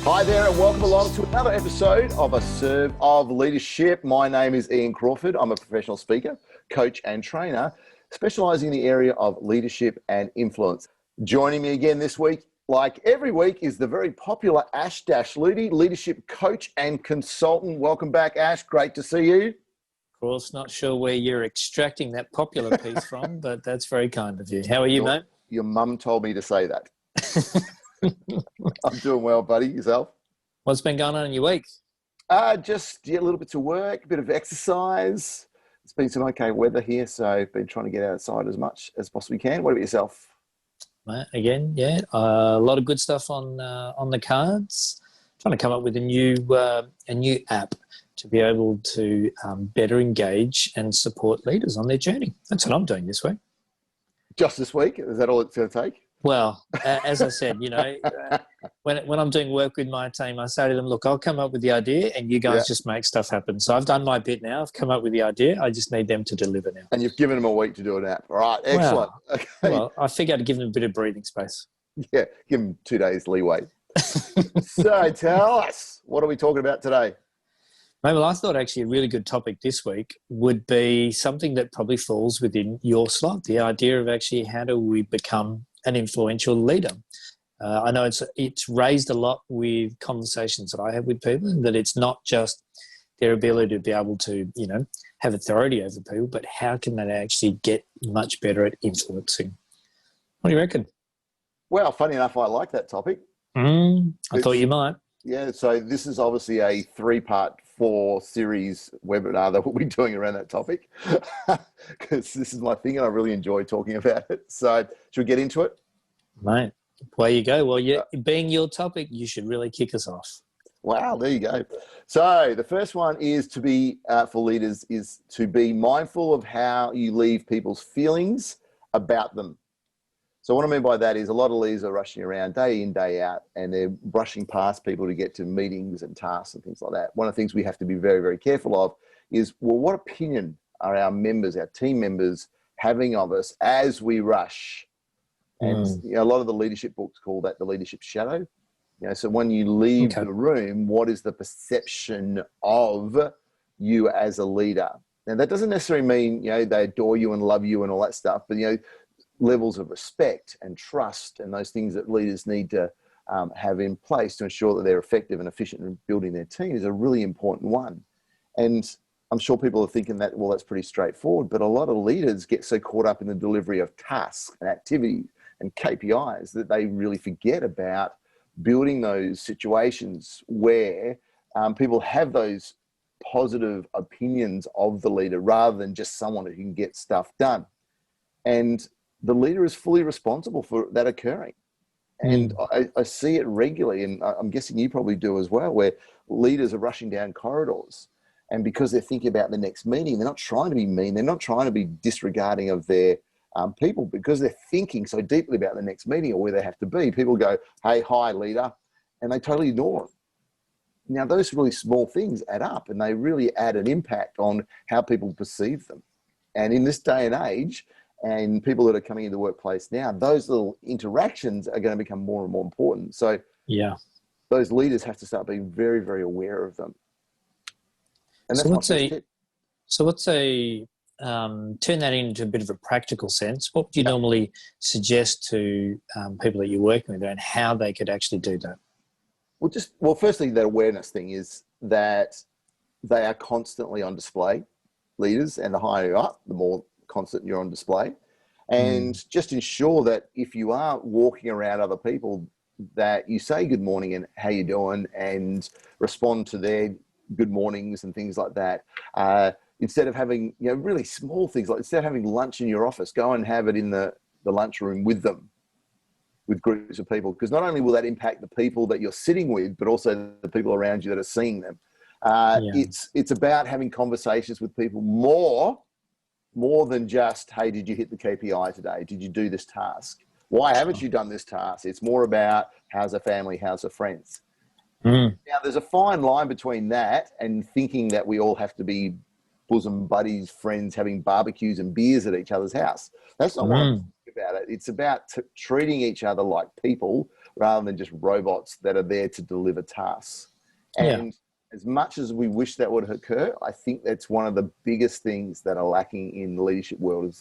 Hi there and welcome along to another episode of A Serve of Leadership. My name is Ian Crawford. I'm a professional speaker, coach and trainer specialising in the area of leadership and influence. Joining me again this week, like every week, is the very popular Ash Dashludi, leadership coach and consultant. Welcome back, Ash. Great to see you. Of course, not sure where you're extracting that popular piece from, but that's very kind of you. How are you, mate? Your mum told me to say that. I'm doing well, buddy. Yourself? What's been going on in your week? Just a little bit of work, a bit of exercise. It's been some okay weather here, so I've been trying to get outside as much as possibly can. What about yourself? Again, yeah, a lot of good stuff on the cards. Trying to come up with a new app to be able to better engage and support leaders on their journey. That's what I'm doing this week. Just this week? Is that all it's going to take? Well, as I said, when I'm doing work with my team, I say to them, look, I'll come up with the idea and you guys just make stuff happen. So I've done my bit now. I've come up with the idea. I just need them to deliver now. And you've given them a week to do an app. All right, excellent. Well, I figured I'd give them a bit of breathing space. Yeah, give them 2 days leeway. So tell us, what are we talking about today? Well, I thought actually a really good topic this week would be something that probably falls within your slot, the idea of actually how do we become an influential leader. I know it's raised a lot with conversations that I have with people, and that it's not just their ability to be able to, have authority over people, but how can they actually get much better at influencing? What do you reckon? Well, funny enough, I like that topic. I thought you might. Yeah, so this is obviously a 3-part series webinar that we'll be doing around that topic because this is my thing and I really enjoy talking about it. So should we get into it? Mate, away you go. Well, being your topic, you should really kick us off. Wow, there you go. So the first one is to be, for leaders, is to be mindful of how you leave people's feelings about them. So what I mean by that is a lot of leaders are rushing around day in, day out, and they're brushing past people to get to meetings and tasks and things like that. One of the things we have to be very, very careful of is, well, what opinion are our members, our team members, having of us as we rush? And a lot of the leadership books call that the leadership shadow. So when you leave the room, what is the perception of you as a leader? Now, that doesn't necessarily mean, they adore you and love you and all that stuff, but, levels of respect and trust and those things that leaders need to have in place to ensure that they're effective and efficient in building their team is a really important one. And I'm sure people are thinking that, well, that's pretty straightforward, but a lot of leaders get so caught up in the delivery of tasks and activities and KPIs that they really forget about building those situations where people have those positive opinions of the leader rather than just someone who can get stuff done. And the leader is fully responsible for that occurring. And I see it regularly, and I'm guessing you probably do as well, where leaders are rushing down corridors. And because they're thinking about the next meeting, they're not trying to be mean. They're not trying to be disregarding of their people, because they're thinking so deeply about the next meeting or where they have to be. People go, hey, hi, leader, and they totally ignore them. Now, those really small things add up, and they really add an impact on how people perceive them. And in this day and age, and people that are coming into the workplace now, those little interactions are going to become more and more important. So those leaders have to start being very, very aware of them. And that's let's say turn that into a bit of a practical sense. What would you normally suggest to people that you're working with and how they could actually do that? Well, firstly, that awareness thing is that they are constantly on display, leaders, and the higher you're up, the more constant you're on display. And just ensure that if you are walking around other people, that you say good morning and how you doing and respond to their good mornings and things like that. Instead of having, really small things, like instead of having lunch in your office, go and have it in the lunchroom with them, with groups of people, because not only will that impact the people that you're sitting with, but also the people around you that are seeing them. It's about having conversations with people more than just, hey, did you hit the KPI today? Did you do this task? Why haven't you done this task? It's more about how's the family, how's the friends. Now, there's a fine line between that and thinking that we all have to be bosom buddies, friends, having barbecues and beers at each other's house. That's not what I'm talking about. It's about treating each other like people rather than just robots that are there to deliver tasks. And as much as we wish that would occur, I think that's one of the biggest things that are lacking in the leadership world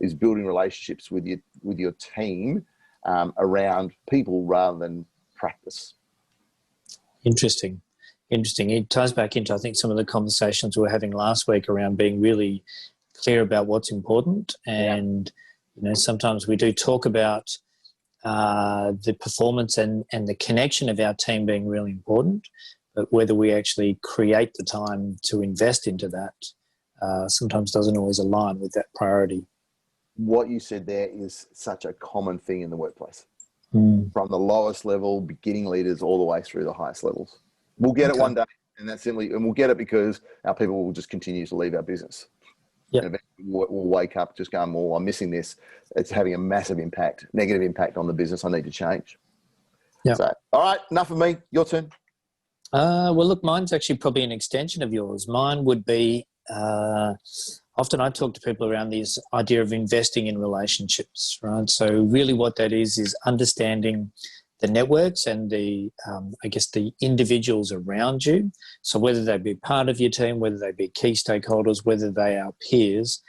is building relationships with your team around people rather than practice. Interesting. It ties back into, I think, some of the conversations we were having last week around being really clear about what's important. And, sometimes we do talk about the performance and the connection of our team being really important, but whether we actually create the time to invest into that sometimes doesn't always align with that priority. What you said there is such a common thing in the workplace, from the lowest level, beginning leaders, all the way through the highest levels. We'll get it one day, and we'll get it because our people will just continue to leave our business. Yep. And eventually we'll wake up just going, well, I'm missing this. It's having a massive impact, negative impact on the business. I need to change. Yep. So, all right, enough of me. Your turn. Well, look, mine's actually probably an extension of yours. Mine would be, often I talk to people around this idea of investing in relationships, right? So really what that is understanding the networks and the individuals around you. So whether they be part of your team, whether they be key stakeholders, whether they are peers,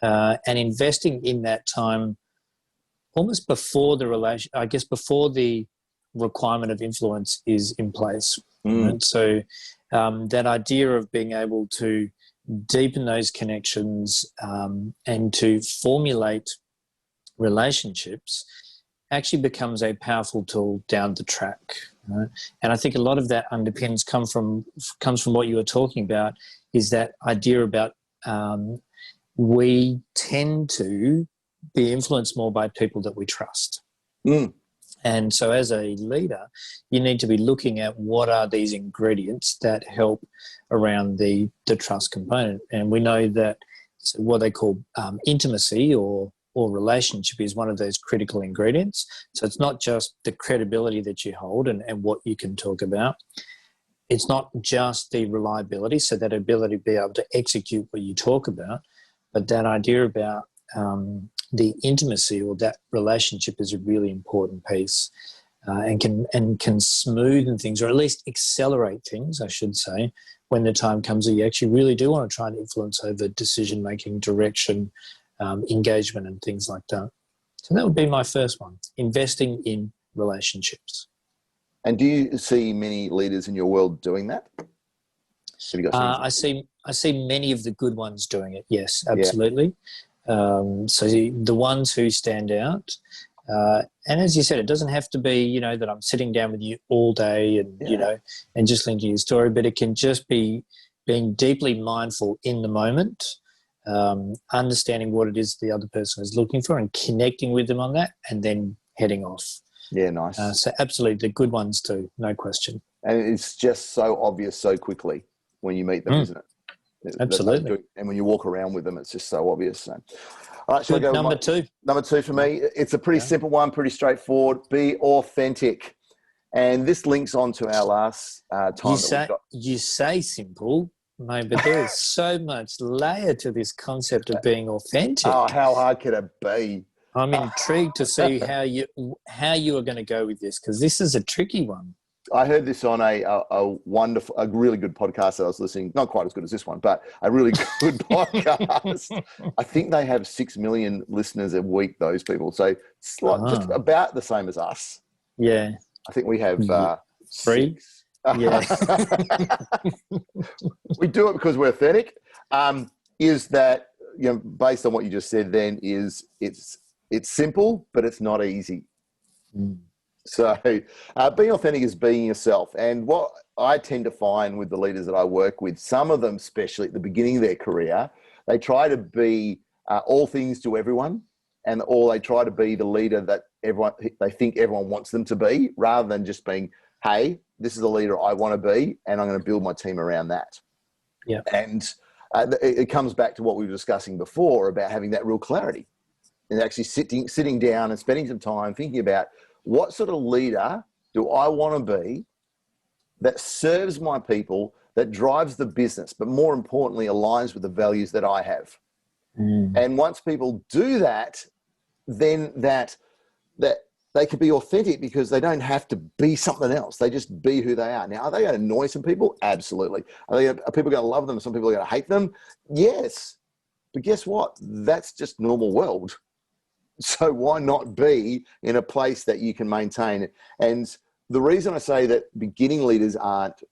and investing in that time almost before before the requirement of influence is in place. Right? So that idea of being able to deepen those connections and to formulate relationships actually becomes a powerful tool down the track. Right? And I think a lot of that comes from what you were talking about, is that idea about we tend to be influenced more by people that we trust. And so as a leader, you need to be looking at what are these ingredients that help around the trust component. And we know that what they call intimacy or relationship is one of those critical ingredients. So it's not just the credibility that you hold and what you can talk about. It's not just the reliability, so that ability to be able to execute what you talk about, but that idea about the intimacy or that relationship is a really important piece, and can smoothen things, or at least accelerate things, I should say, when the time comes that you actually really do want to try and influence over decision-making, direction, engagement and things like that. So that would be my first one, investing in relationships. And do you see many leaders in your world doing that? Have you got I see many of the good ones doing it. Yes, absolutely. Yeah. So the ones who stand out, and as you said, it doesn't have to be, that I'm sitting down with you all day and, and just listening to your story, but it can just be being deeply mindful in the moment, understanding what it is the other person is looking for and connecting with them on that, and then heading off. Yeah, nice. So absolutely, the good ones too, no question. And it's just so obvious so quickly when you meet them, isn't it? Absolutely. And when you walk around with them, it's just so obvious. So, all right, shall I go number two? Number two for me, it's a pretty simple one, pretty straightforward. Be authentic. And this links on to our last time. You say simple, mate, but there is so much layer to this concept of being authentic. Oh, how hard could it be? I'm intrigued to see how you are going to go with this, because this is a tricky one. I heard this on a really good podcast that I was listening, not quite as good as this one, but a really good podcast. I think they have 6 million listeners a week, those people. So it's just about the same as us. Yeah. I think we have 3. Yeah. We do it because we're authentic. Is that, based on what you just said then, is it's simple, but it's not easy. So being authentic is being yourself. And what I tend to find with the leaders that I work with, some of them, especially at the beginning of their career, they try to be all things to everyone, or they try to be the leader that they think everyone wants them to be, rather than just being, hey, this is the leader I want to be, and I'm going to build my team around that. Yeah. And it comes back to what we were discussing before about having that real clarity and actually sitting down and spending some time thinking about, what sort of leader do I want to be that serves my people, that drives the business, but more importantly, aligns with the values that I have? And once people do that, then that they can be authentic because they don't have to be something else. They just be who they are. Now, are they going to annoy some people? Absolutely. Are people going to love them? Some people are going to hate them? Yes. But guess what? That's just normal world. So why not be in a place that you can maintain it? And the reason I say that beginning leaders aren't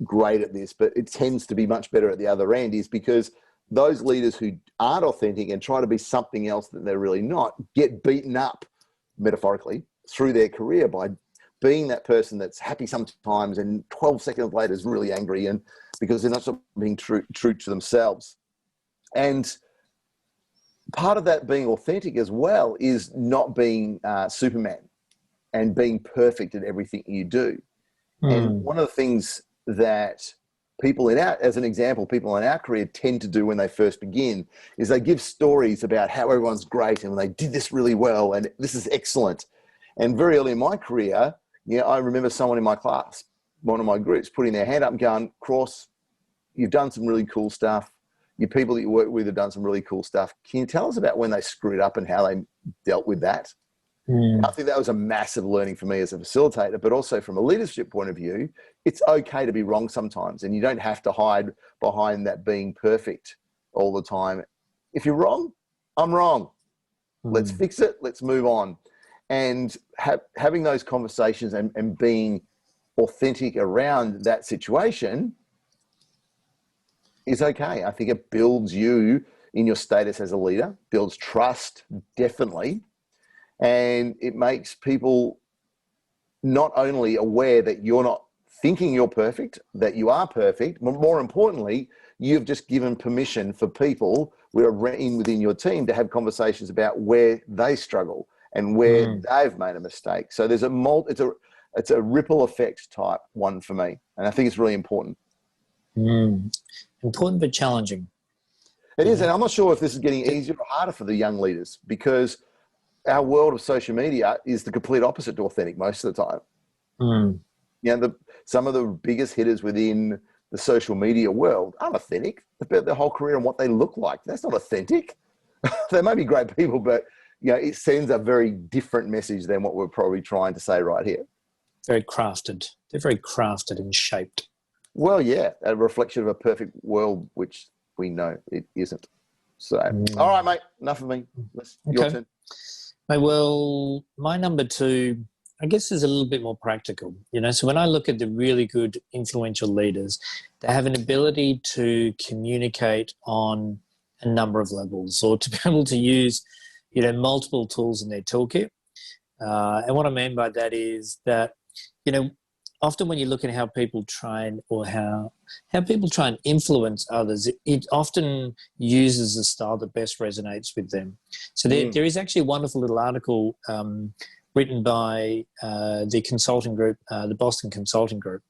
great at this, but it tends to be much better at the other end, is because those leaders who aren't authentic and try to be something else that they're really not get beaten up, metaphorically, through their career by being that person that's happy sometimes and 12 seconds later is really angry, and because they're not being true to themselves. And part of that being authentic as well is not being Superman and being perfect at everything you do. And one of the things that people as an example, people in our career tend to do when they first begin is they give stories about how everyone's great and they did this really well and this is excellent. And very early in my career, I remember someone in my class, one of my groups, putting their hand up and going, Cross, you've done some really cool stuff. Your people that you work with have done some really cool stuff. Can you tell us about when they screwed up and how they dealt with that? I think that was a massive learning for me as a facilitator, but also from a leadership point of view, it's okay to be wrong sometimes, and you don't have to hide behind that being perfect all the time. If you're wrong, I'm wrong. Let's fix it. Let's move on. And having those conversations and being authentic around that situation is okay. I think it builds you in your status as a leader, builds trust, definitely. And it makes people not only aware that you're not thinking you're perfect, that you are perfect, but more importantly, you've just given permission for people within your team to have conversations about where they struggle and where they've made a mistake. So there's it's a ripple effect type one for me. And I think it's really important. Important but challenging. It is. And I'm not sure if this is getting easier or harder for the young leaders, because our world of social media is the complete opposite to authentic most of the time. Some of the biggest hitters within the social media world aren't authentic about their whole career and what they look like. That's not authentic. They may be great people, but it sends a very different message than what we're probably trying to say right here. Very crafted. They're very crafted and shaped. Well, yeah, a reflection of a perfect world, which we know it isn't. So, all right, mate, enough of me. Your turn. Well, my number two, I guess, is a little bit more practical. So when I look at the really good influential leaders, they have an ability to communicate on a number of levels, or to be able to use, multiple tools in their toolkit. And what I mean by that is that, often when you look at how people train or how people try and influence others, it often uses the style that best resonates with them. So there is actually a wonderful little article written by the consulting group, the Boston Consulting Group,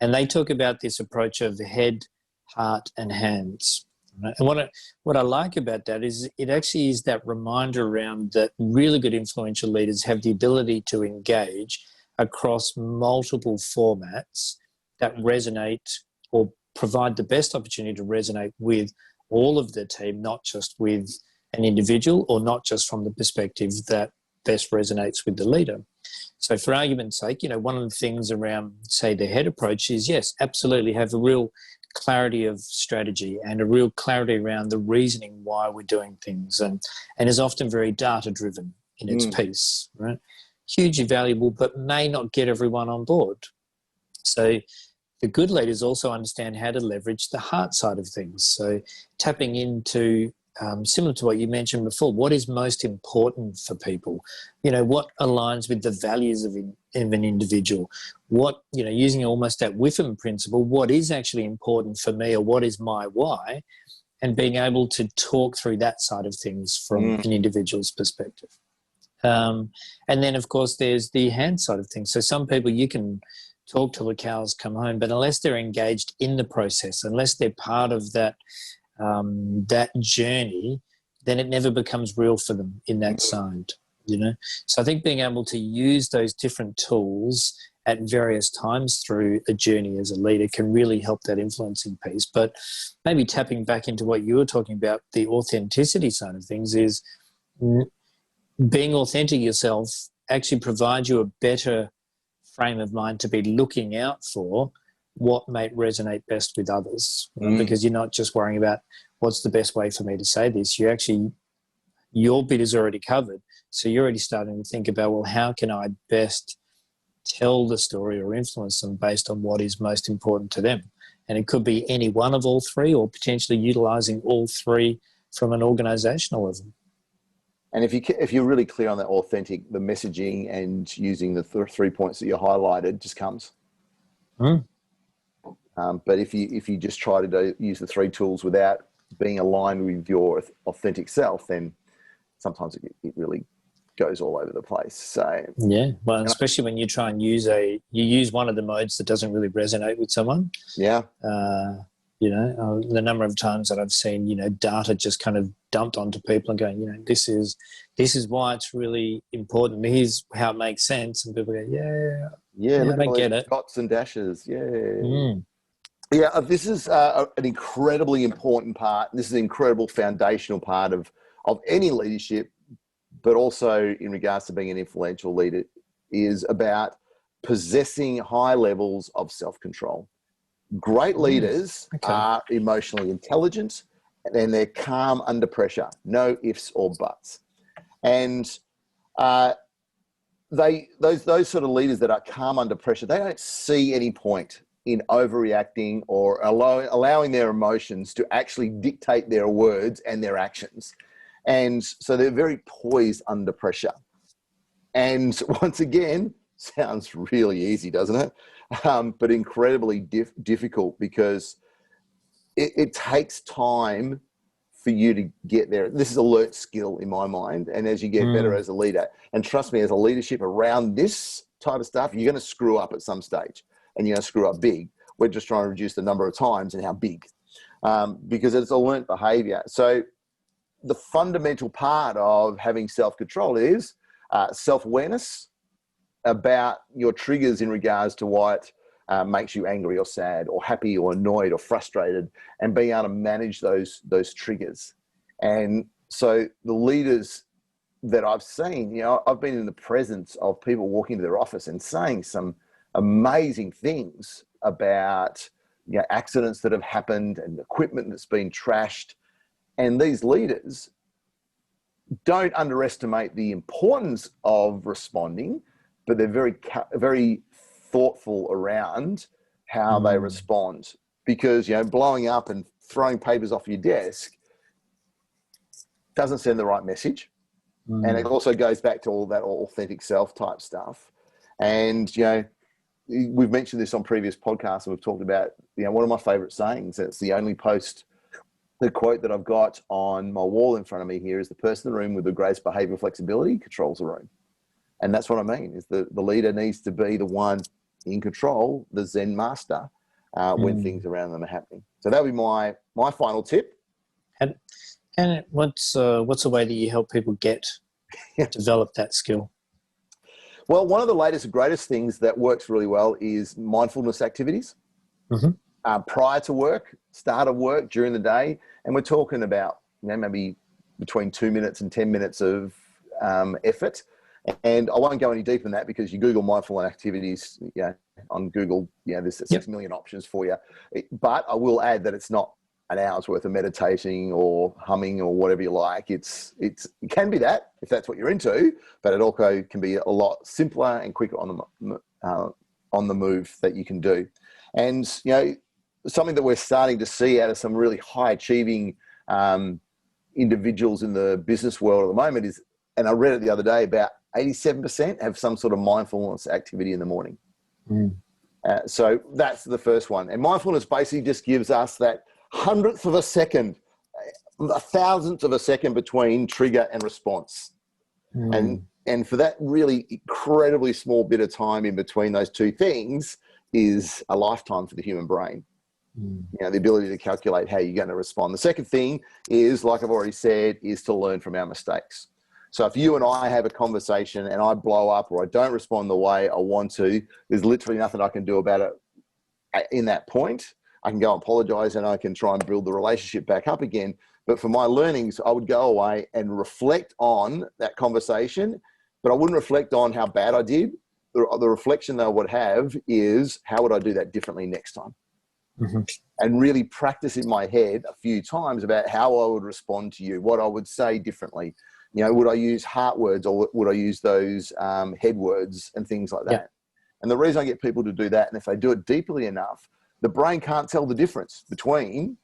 and they talk about this approach of head, heart, and hands. And what I like about that is it actually is that reminder around that really good influential leaders have the ability to engage across multiple formats that resonate or provide the best opportunity to resonate with all of the team, not just with an individual, or not just from the perspective that best resonates with the leader. So for argument's sake, one of the things around, say, the head approach is, yes, absolutely have a real clarity of strategy and a real clarity around the reasoning why we're doing things, and is often very data-driven in its piece, right? Hugely valuable, but may not get everyone on board. So the good leaders also understand how to leverage the heart side of things. So tapping into, similar to what you mentioned before, what is most important for people? What aligns with the values of an individual? What, using almost that Whiffam principle, what is actually important for me, or what is my why? And being able to talk through that side of things from an individual's perspective. And then, of course, there's the hand side of things. So some people you can talk till the cows come home, but unless they're engaged in the process, unless they're part of that that journey, then it never becomes real for them in that side, So I think being able to use those different tools at various times through a journey as a leader can really help that influencing piece. But maybe tapping back into what you were talking about, the authenticity side of things, is being authentic yourself actually provide you a better frame of mind to be looking out for what may resonate best with others, because you're not just worrying about what's the best way for me to say this. You actually, your bit is already covered. So you're already starting to think about, well, how can I best tell the story or influence them based on what is most important to them? And it could be any one of all three, or potentially utilizing all three from an organizational level. And if you're really clear on that authentic, the messaging and using the 3 points that you highlighted just comes. But if you just try to use the 3 tools without being aligned with your authentic self, then sometimes it really goes all over the place. So yeah, well, especially when you try and you use one of the modes that doesn't really resonate with someone. Yeah. The number of times that I've seen, data just kind of dumped onto people and going, this is why it's really important. Here's how it makes sense. And people go, yeah, I don't get it. Dots and dashes. Yeah. Yeah, this is an incredibly important part. This is an incredible foundational part of any leadership, but also in regards to being an influential leader, is about possessing high levels of self-control. Great leaders are emotionally intelligent and they're calm under pressure. No ifs or buts. And those sort of leaders that are calm under pressure, they don't see any point in overreacting or allowing their emotions to actually dictate their words and their actions. And so they're very poised under pressure. And once again, sounds really easy, doesn't it? But incredibly difficult, because it takes time for you to get there. This is a learnt skill in my mind. And as you get better as a leader, and trust me, as a leadership around this type of stuff, you're going to screw up at some stage, and you're going to screw up big. We're just trying to reduce the number of times and how big, because it's a learnt behavior. So the fundamental part of having self-control is self-awareness about your triggers in regards to what makes you angry or sad or happy or annoyed or frustrated, and being able to manage those triggers. And so the leaders that I've seen, I've been in the presence of people walking into their office and saying some amazing things about accidents that have happened and equipment that's been trashed. And these leaders don't underestimate the importance of responding, but they're very, very thoughtful around how they respond, because, blowing up and throwing papers off your desk doesn't send the right message. And it also goes back to all that authentic self type stuff. And, we've mentioned this on previous podcasts, and we've talked about, one of my favorite sayings. It's the only the quote that I've got on my wall in front of me here is, the person in the room with the greatest behavioral flexibility controls the room. And that's what I mean, is the leader needs to be the one in control, the Zen master, when things around them are happening. So that would be my final tip. And what's a way that you help people develop that skill? Well, one of the latest and greatest things that works really well is mindfulness activities. Prior to work, start of work, during the day. And we're talking about, maybe between 2 minutes and 10 minutes of effort. And I won't go any deeper than that, because you Google mindful activities, on Google, there's 6 million options for you. But I will add that it's not an hour's worth of meditating or humming or whatever you like. It can be that, if that's what you're into, but it also can be a lot simpler and quicker on the move that you can do. And, something that we're starting to see out of some really high achieving individuals in the business world at the moment is, and I read it the other day, about 87% have some sort of mindfulness activity in the morning. So that's the first one. And mindfulness basically just gives us that 100th of a second, 1,000th of a second between trigger and response. And for that really incredibly small bit of time in between those two things is a lifetime for the human brain. The ability to calculate how you're going to respond. The second thing is, like I've already said, is to learn from our mistakes. So if you and I have a conversation and I blow up or I don't respond the way I want to, there's literally nothing I can do about it in that point. I can go and apologize and I can try and build the relationship back up again. But for my learnings, I would go away and reflect on that conversation but I wouldn't reflect on how bad I did. The reflection that I would have is, how would I do that differently next time? Mm-hmm. And really practice in my head a few times about how I would respond to you, what I would say differently. You know, would I use heart words, or would I use those head words and things like that? Yeah. And the reason I get people to do that, and if they do it deeply enough, the brain can't tell the difference between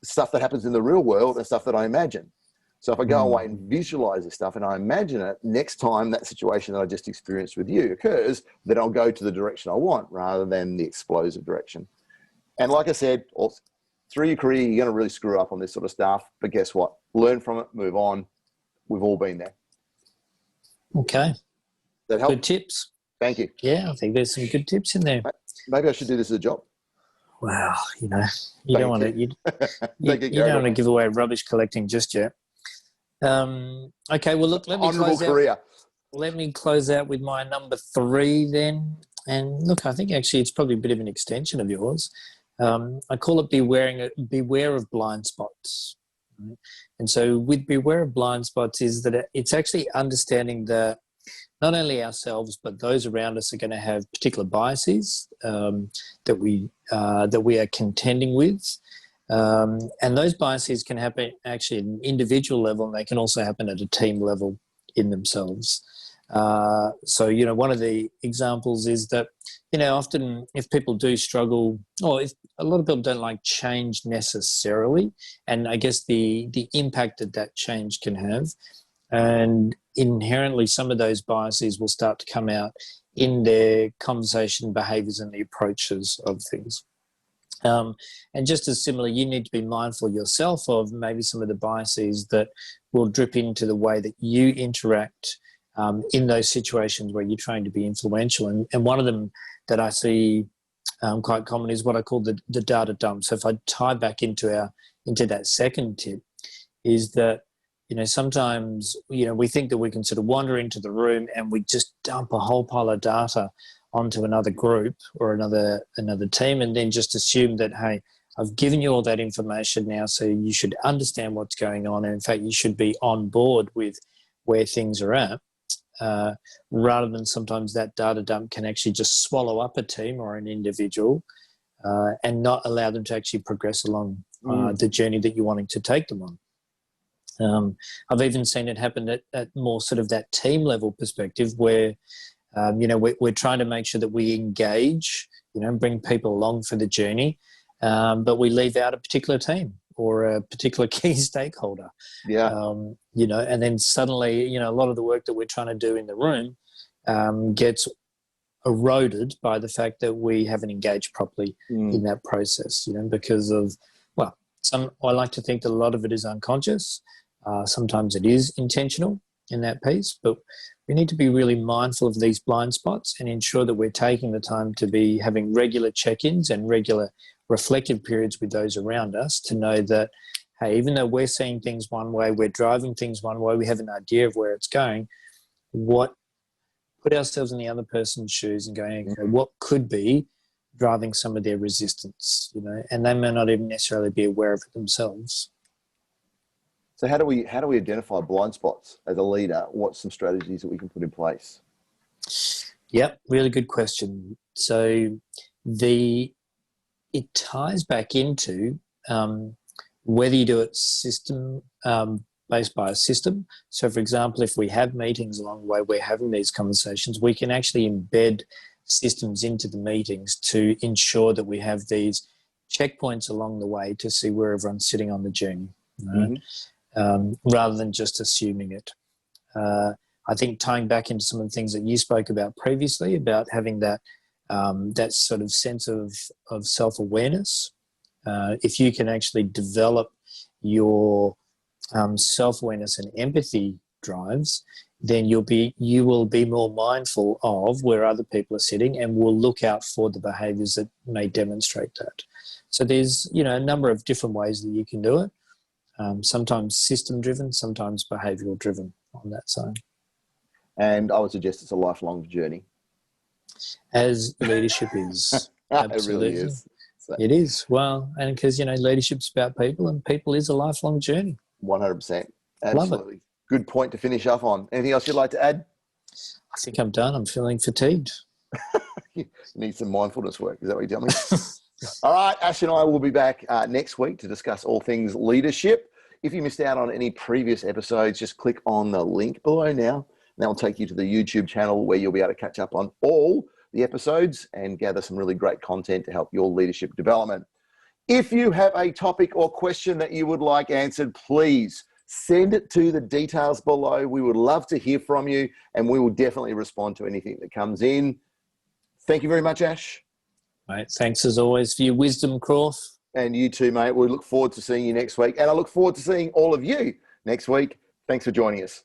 stuff that happens in the real world and stuff that I imagine. So if I go away and visualize this stuff and I imagine it, next time that situation that I just experienced with you occurs, then I'll go to the direction I want rather than the explosive direction. And like I said, through your career, you're going to really screw up on this sort of stuff. But guess what? Learn from it, move on. We've all been there. Okay. That help? Good tips. Thank you. Yeah, I think there's some good tips in there. Maybe I should do this as a job. Wow, you know, you don't want to you don't want to give away rubbish collecting just yet. Okay, well, look, let me close out with my number 3 then. And look, I think actually it's probably a bit of an extension of yours. I call it beware of blind spots. Right? And so with beware of blind spots is that it's actually understanding that not only ourselves, but those around us are going to have particular biases that we are contending with. And those biases can happen actually at an individual level, and they can also happen at a team level in themselves. So, you know, one of the examples is that, you know, often if people do struggle, or if a lot of people don't like change necessarily, and I guess the impact that change can have, and inherently some of those biases will start to come out in their conversation behaviours and the approaches of things. And just as similar, you need to be mindful yourself of maybe some of the biases that will drip into the way that you interact in those situations where you're trying to be influential. And one of them that I see quite common is what I call the data dump. So if I tie back into that second tip, is that, you know, sometimes, you know, we think that we can sort of wander into the room and we just dump a whole pile of data onto another group or another team, and then just assume that, hey, I've given you all that information now, so you should understand what's going on, and in fact you should be on board with where things are at, rather than sometimes that data dump can actually just swallow up a team or an individual and not allow them to actually progress along the journey that you're wanting to take them on. I've even seen it happen at more sort of that team level perspective where, you know, we're trying to make sure that we engage, you know, bring people along for the journey, but we leave out a particular team or a particular key stakeholder. Yeah. You know, and then suddenly, you know, a lot of the work that we're trying to do in the room gets eroded by the fact that we haven't engaged properly in that process, you know, because of, well, I like to think that a lot of it is unconscious. Sometimes it is intentional in that piece, but we need to be really mindful of these blind spots and ensure that we're taking the time to be having regular check-ins and regular reflective periods with those around us to know that, hey, even though we're seeing things one way, we're driving things one way, we have an idea of where it's going, put ourselves in the other person's shoes and going, okay, what could be driving some of their resistance, you know, and they may not even necessarily be aware of it themselves. So how do we identify blind spots as a leader? What's some strategies that we can put in place? Yep, really good question. So it ties back into whether you do it system based by a system. So, for example, if we have meetings along the way, we're having these conversations, we can actually embed systems into the meetings to ensure that we have these checkpoints along the way to see where everyone's sitting on the journey, right? Rather than just assuming it. I think tying back into some of the things that you spoke about previously about having that that sort of sense of self-awareness, if you can actually develop your self-awareness and empathy drives, then you will be more mindful of where other people are sitting and will look out for the behaviours that may demonstrate that. So there's, you know, a number of different ways that you can do it. Sometimes system-driven, sometimes behavioural-driven on that side. And I would suggest it's a lifelong journey. As leadership is. Absolutely. It really is. So. It is. Well, and because, you know, leadership's about people and people is a lifelong journey. 100%. Absolutely. Good point to finish off on. Anything else you'd like to add? I think I'm done. I'm feeling fatigued. You need some mindfulness work. Is that what you're telling me? All right, Ash and I will be back next week to discuss all things leadership. If you missed out on any previous episodes, just click on the link below now. And that'll take you to the YouTube channel where you'll be able to catch up on all the episodes and gather some really great content to help your leadership development. If you have a topic or question that you would like answered, please send it to the details below. We would love to hear from you, and we will definitely respond to anything that comes in. Thank you very much, Ash. Mate, thanks as always for your wisdom, Croft. And you too, mate. We look forward to seeing you next week. And I look forward to seeing all of you next week. Thanks for joining us.